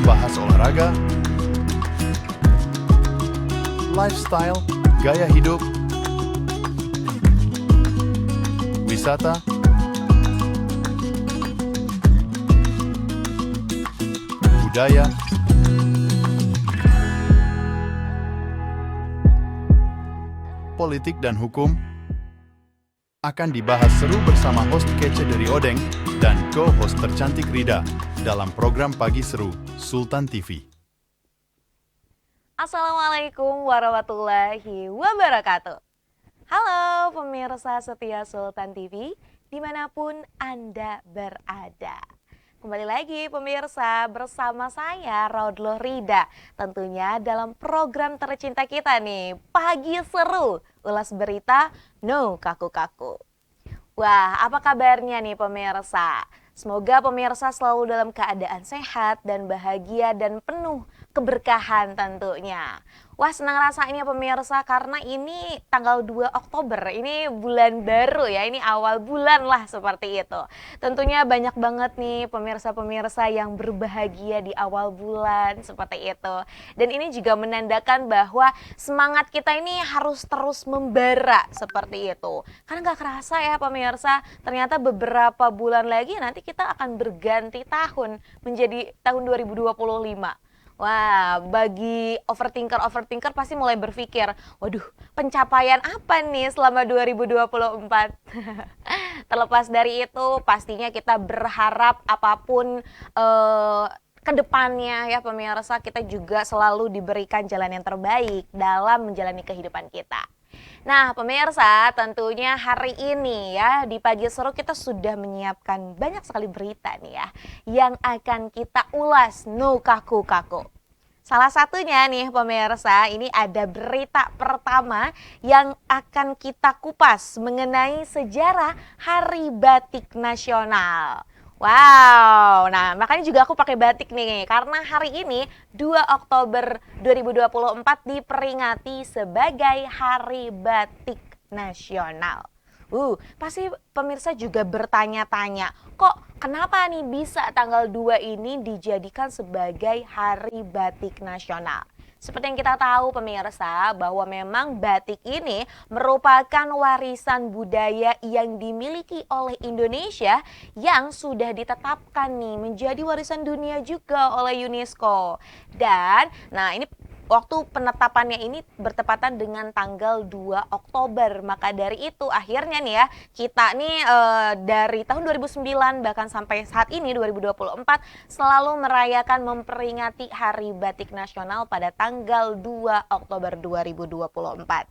bahas olahraga, lifestyle, gaya hidup, wisata, budaya, politik dan hukum akan dibahas seru bersama host kece dari Odeng dan co-host tercantik Rida dalam program Pagi Seru Sultan TV. Assalamualaikum warahmatullahi wabarakatuh. Halo pemirsa setia Sultan TV dimanapun Anda berada. Kembali lagi pemirsa bersama saya Raudloh Rida, tentunya dalam program tercinta kita nih, Pagi Seru, ulas berita no kaku-kaku. Wah, apa kabarnya nih pemirsa? Semoga pemirsa selalu dalam keadaan sehat dan bahagia dan penuh keberkahan tentunya. Wah, senang rasanya pemirsa karena ini tanggal 2 Oktober, ini bulan baru ya, ini awal bulan lah seperti itu. Tentunya banyak banget nih pemirsa-pemirsa yang berbahagia di awal bulan seperti itu. Dan ini juga menandakan bahwa semangat kita ini harus terus membara seperti itu. Karena gak kerasa ya pemirsa, ternyata beberapa bulan lagi nanti kita akan berganti tahun menjadi tahun 2025. Wah, bagi overthinker pasti mulai berpikir, waduh, pencapaian apa nih selama 2024? Terlepas dari itu, pastinya kita berharap apapun ke depannya ya pemirsa, kita juga selalu diberikan jalan yang terbaik dalam menjalani kehidupan kita. Nah pemirsa, tentunya hari ini ya di Pagi Seru kita sudah menyiapkan banyak sekali berita nih ya yang akan kita ulas no kaku-kaku. Salah satunya nih pemirsa, ini ada berita pertama yang akan kita kupas mengenai sejarah Hari Batik Nasional. Wow, nah makanya juga aku pakai batik nih karena hari ini 2 Oktober 2024 diperingati sebagai Hari Batik Nasional. Pasti pemirsa juga bertanya-tanya, kok kenapa nih bisa tanggal 2 ini dijadikan sebagai Hari Batik Nasional? Seperti yang kita tahu pemirsa bahwa memang batik ini merupakan warisan budaya yang dimiliki oleh Indonesia yang sudah ditetapkan nih menjadi warisan dunia juga oleh UNESCO. Dan nah ini waktu penetapannya ini bertepatan dengan tanggal 2 Oktober. Maka dari itu akhirnya nih ya kita nih dari tahun 2009 bahkan sampai saat ini 2024 selalu merayakan memperingati Hari Batik Nasional pada tanggal 2 Oktober 2024.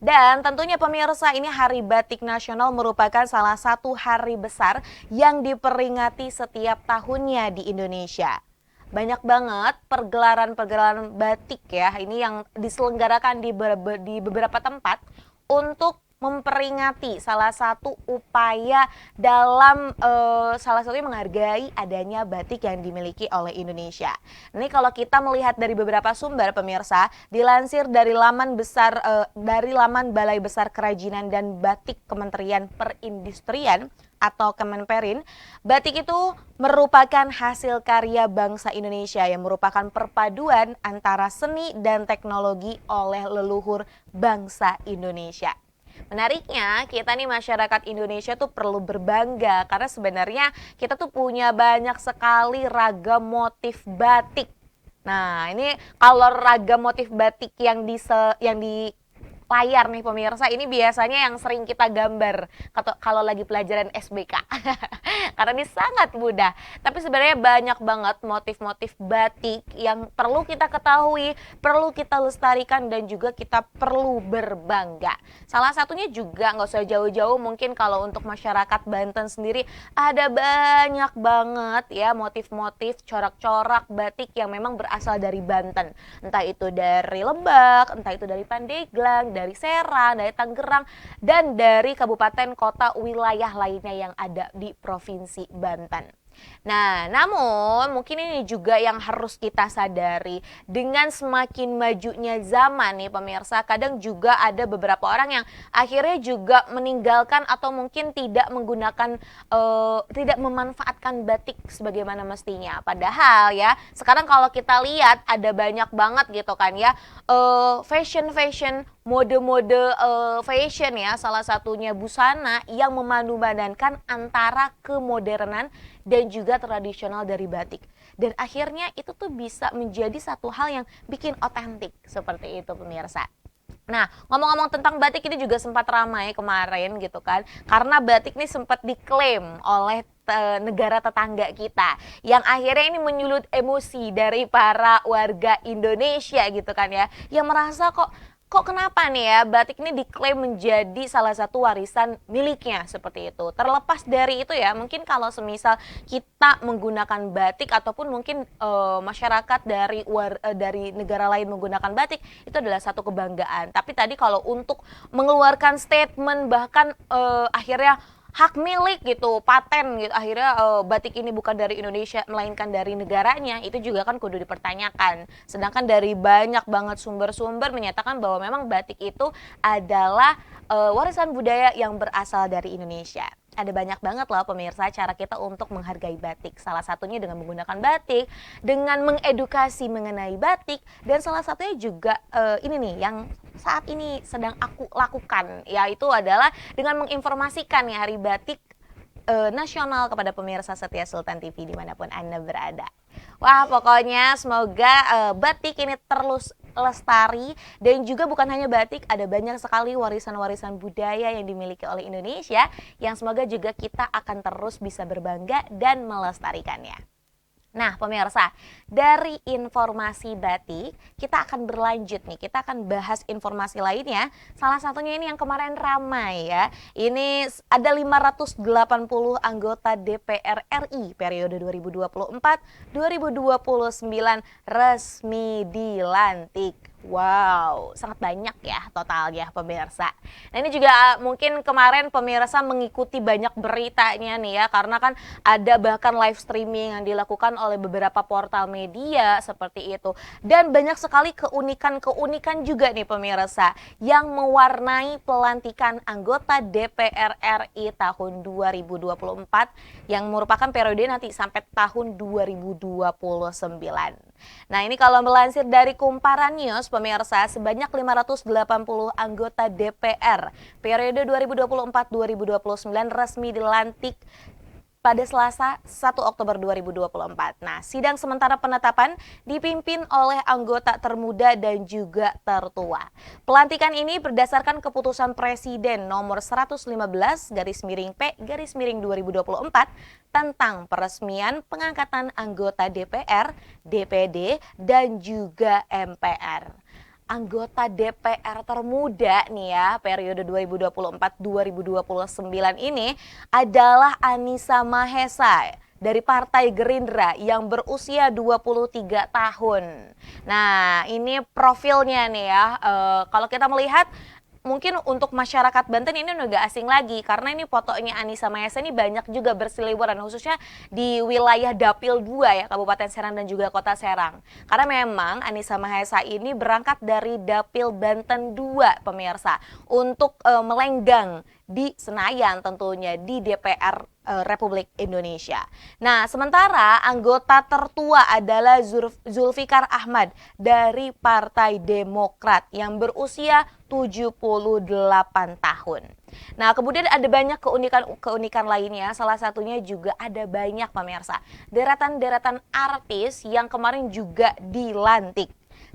Dan tentunya pemirsa, ini Hari Batik Nasional merupakan salah satu hari besar yang diperingati setiap tahunnya di Indonesia. Banyak banget pergelaran-pergelaran batik ya, ini yang diselenggarakan di beberapa tempat untuk memperingati salah satu upaya dalam salah satunya menghargai adanya batik yang dimiliki oleh Indonesia. Ini kalau kita melihat dari beberapa sumber pemirsa, dilansir dari laman Balai Besar Kerajinan dan Batik Kementerian Perindustrian atau Kemenperin, batik itu merupakan hasil karya bangsa Indonesia yang merupakan perpaduan antara seni dan teknologi oleh leluhur bangsa Indonesia. Menariknya, kita nih masyarakat Indonesia tuh perlu berbangga karena sebenarnya kita tuh punya banyak sekali ragam motif batik. Nah, ini kalau ragam motif batik yang di layar nih pemirsa, ini biasanya yang sering kita gambar kalau lagi pelajaran SBK karena ini sangat mudah. Tapi sebenarnya banyak banget motif-motif batik yang perlu kita ketahui, perlu kita lestarikan dan juga kita perlu berbangga. Salah satunya juga nggak usah jauh-jauh, mungkin kalau untuk masyarakat Banten sendiri ada banyak banget ya motif-motif corak-corak batik yang memang berasal dari Banten. Entah itu dari Lebak, entah itu dari Pandeglang, dari Serang, dari Tangerang, dan dari kabupaten kota wilayah lainnya yang ada di Provinsi Banten. Nah, namun mungkin ini juga yang harus kita sadari, dengan semakin majunya zaman nih pemirsa, kadang juga ada beberapa orang yang akhirnya juga meninggalkan atau mungkin tidak menggunakan, tidak memanfaatkan batik sebagaimana mestinya. Padahal ya, sekarang kalau kita lihat ada banyak banget gitu kan ya, fashion-fashion, mode-mode fashion ya, salah satunya busana yang memadupadankan antara kemodernan dan juga tradisional dari batik. Dan akhirnya itu tuh bisa menjadi satu hal yang bikin otentik seperti itu pemirsa. Nah, ngomong-ngomong tentang batik ini juga sempat ramai kemarin gitu kan, karena batik ini sempat diklaim oleh negara tetangga kita, yang akhirnya ini menyulut emosi dari para warga Indonesia gitu kan ya, yang merasa kok kenapa nih ya batik ini diklaim menjadi salah satu warisan miliknya seperti itu. Terlepas dari itu ya, mungkin kalau semisal kita menggunakan batik ataupun mungkin masyarakat dari negara lain menggunakan batik, itu adalah satu kebanggaan. Tapi tadi kalau untuk mengeluarkan statement bahkan akhirnya hak milik gitu, paten gitu, akhirnya batik ini bukan dari Indonesia melainkan dari negaranya, itu juga kan kudu dipertanyakan. Sedangkan dari banyak banget sumber-sumber menyatakan bahwa memang batik itu adalah warisan budaya yang berasal dari Indonesia. Ada banyak banget loh pemirsa cara kita untuk menghargai batik. Salah satunya dengan menggunakan batik, dengan mengedukasi mengenai batik, dan salah satunya juga ini nih yang saat ini sedang aku lakukan, yaitu adalah dengan menginformasikan ya Hari Batik Nasional kepada pemirsa setia Sultan TV dimanapun Anda berada. Wah, pokoknya semoga batik ini terus lestari, dan juga bukan hanya batik, ada banyak sekali warisan-warisan budaya yang dimiliki oleh Indonesia yang semoga juga kita akan terus bisa berbangga dan melestarikannya. Nah pemirsa, dari informasi batik kita akan berlanjut nih, kita akan bahas informasi lainnya. Salah satunya ini yang kemarin ramai ya, ini ada 580 anggota DPR RI periode 2024-2029 resmi dilantik. Wow, sangat banyak ya totalnya pemirsa. Nah ini juga mungkin kemarin pemirsa mengikuti banyak beritanya nih ya, karena kan ada bahkan live streaming yang dilakukan oleh beberapa portal media seperti itu. Dan banyak sekali keunikan-keunikan juga nih pemirsa yang mewarnai pelantikan anggota DPR RI tahun 2024 yang merupakan periode nanti sampai tahun 2029. Nah ini kalau melansir dari Kumparan News pemirsa, sebanyak 580 anggota DPR periode 2024-2029 resmi dilantik pada Selasa 1 Oktober 2024. Nah, sidang sementara penetapan dipimpin oleh anggota termuda dan juga tertua. Pelantikan ini berdasarkan keputusan Presiden nomor 115/P/2024 tentang peresmian pengangkatan anggota DPR, DPD, dan juga MPR. Anggota DPR termuda nih ya periode 2024-2029 ini adalah Anissa Mahesa dari Partai Gerindra yang berusia 23 tahun. Nah ini profilnya nih ya, kalau kita melihat mungkin untuk masyarakat Banten ini udah gak asing lagi, karena ini fotonya Anissa Mahesa ini banyak juga berseliweran khususnya di wilayah Dapil 2 ya, Kabupaten Serang dan juga Kota Serang. Karena memang Anissa Mahesa ini berangkat dari Dapil Banten 2 pemirsa untuk melenggang di Senayan tentunya di DPR Republik Indonesia. Nah, sementara anggota tertua adalah Zulfikar Ahmad dari Partai Demokrat yang berusia 78 tahun. Nah, kemudian ada banyak keunikan lainnya, salah satunya juga ada banyak pemirsa, deretan-deretan artis yang kemarin juga dilantik.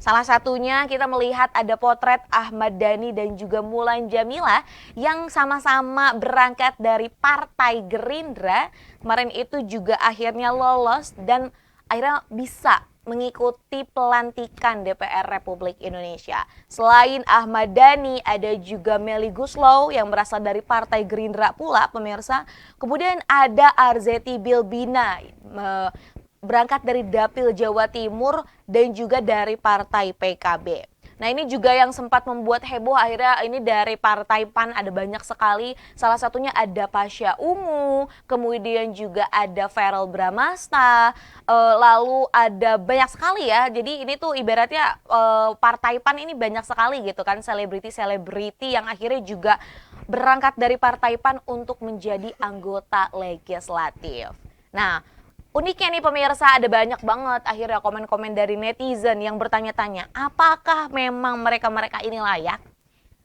Salah satunya kita melihat ada potret Ahmad Dhani dan juga Mulan Jamila yang sama-sama berangkat dari Partai Gerindra. Kemarin itu juga akhirnya lolos dan akhirnya bisa mengikuti pelantikan DPR Republik Indonesia. Selain Ahmad Dhani, ada juga Melly Goeslaw yang berasal dari Partai Gerindra pula pemirsa. Kemudian ada Arzetti Bilbina berangkat dari Dapil Jawa Timur dan juga dari Partai PKB. Nah, ini juga yang sempat membuat heboh, akhirnya ini dari Partai PAN ada banyak sekali, salah satunya ada Pasha Ungu, kemudian juga ada Verrel Bramasta, lalu ada banyak sekali ya. Jadi ini tuh ibaratnya Partai PAN ini banyak sekali gitu kan, selebriti-selebriti yang akhirnya juga berangkat dari Partai PAN untuk menjadi anggota legislatif. Nah, uniknya nih pemirsa, ada banyak banget akhirnya komen-komen dari netizen yang bertanya-tanya, apakah memang mereka-mereka ini layak?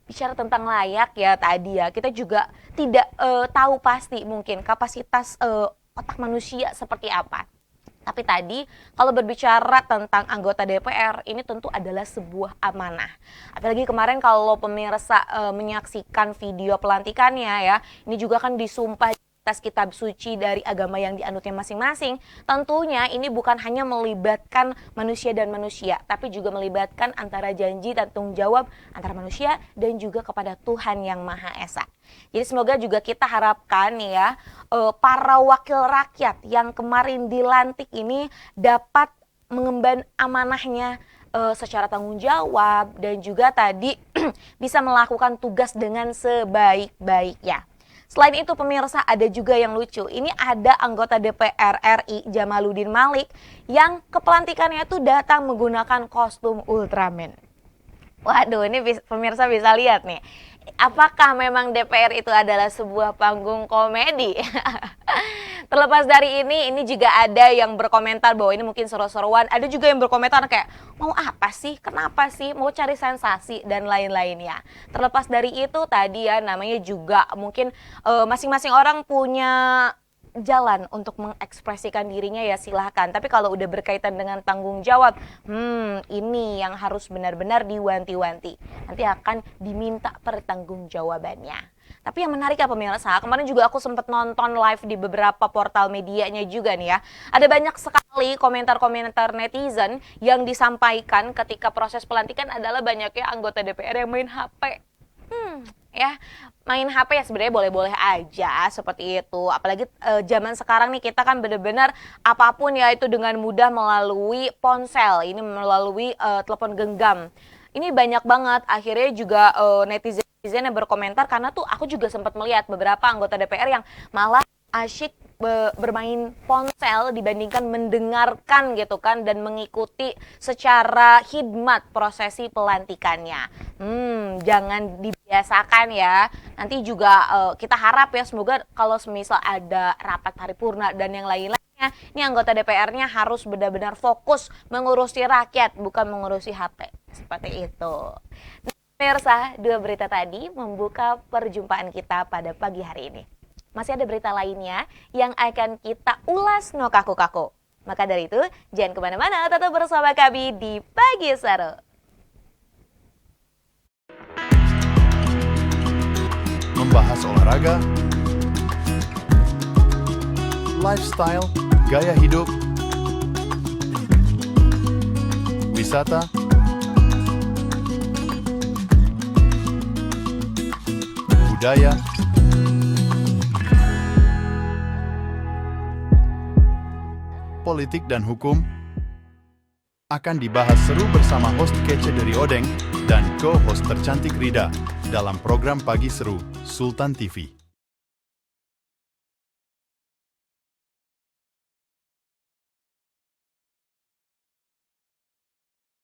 Bicara tentang layak ya tadi ya, kita juga tidak tahu pasti mungkin kapasitas otak manusia seperti apa. Tapi tadi kalau berbicara tentang anggota DPR, ini tentu adalah sebuah amanah. Apalagi kemarin kalau pemirsa menyaksikan video pelantikannya ya, ini juga kan disumpah atas kitab suci dari agama yang dianutnya masing-masing. Tentunya ini bukan hanya melibatkan manusia dan manusia, tapi juga melibatkan antara janji dan tanggung jawab antara manusia dan juga kepada Tuhan yang Maha Esa. Jadi semoga juga kita harapkan nih ya, para wakil rakyat yang kemarin dilantik ini dapat mengemban amanahnya secara tanggung jawab dan juga tadi bisa melakukan tugas dengan sebaik-baiknya. Selain itu pemirsa, ada juga yang lucu. Ini ada anggota DPR RI Jamaluddin Malik yang kepelantikannya itu datang menggunakan kostum Ultraman. Waduh, ini pemirsa bisa lihat nih. Apakah memang DPR itu adalah sebuah panggung komedi? Terlepas dari ini juga ada yang berkomentar bahwa ini mungkin seru-seruan. Ada juga yang berkomentar kayak, mau apa sih? Kenapa sih? Mau cari sensasi dan lain-lainnya. Terlepas dari itu tadi ya, namanya juga mungkin masing-masing orang punya jalan untuk mengekspresikan dirinya ya silahkan. Tapi kalau udah berkaitan dengan tanggung jawab, ini yang harus benar-benar diwanti-wanti. Nanti akan diminta pertanggungjawabannya. Tapi yang menarik ya pemirsa, kemarin juga aku sempat nonton live di beberapa portal medianya juga nih ya. Ada banyak sekali komentar-komentar netizen yang disampaikan ketika proses pelantikan adalah banyaknya anggota DPR yang main HP. Ya, main HP ya sebenarnya boleh-boleh aja seperti itu. Apalagi zaman sekarang nih kita kan benar-benar apapun ya itu dengan mudah melalui ponsel, ini melalui telepon genggam. Ini banyak banget akhirnya juga netizen yang berkomentar karena tuh aku juga sempat melihat beberapa anggota DPR yang malah asyik bermain ponsel dibandingkan mendengarkan gitu kan dan mengikuti secara hikmat prosesi pelantikannya. Jangan dibiasakan ya. Nanti juga kita harap ya semoga kalau semisal ada rapat paripurna dan yang lain-lainnya, ini anggota DPR-nya harus benar-benar fokus mengurusi rakyat bukan mengurusi HP. Seperti itu. Nah, pemirsa, dua berita tadi membuka perjumpaan kita pada pagi hari ini. Masih ada berita lainnya yang akan kita ulas no kaku-kaku. Maka dari itu, jangan kemana-mana, tetap bersama kami di Pagi Seru. Membahas olahraga, lifestyle, gaya hidup, wisata, budaya, politik dan hukum akan dibahas seru bersama host kece dari Odeng dan co-host tercantik Rida dalam program Pagi Seru Sultan TV.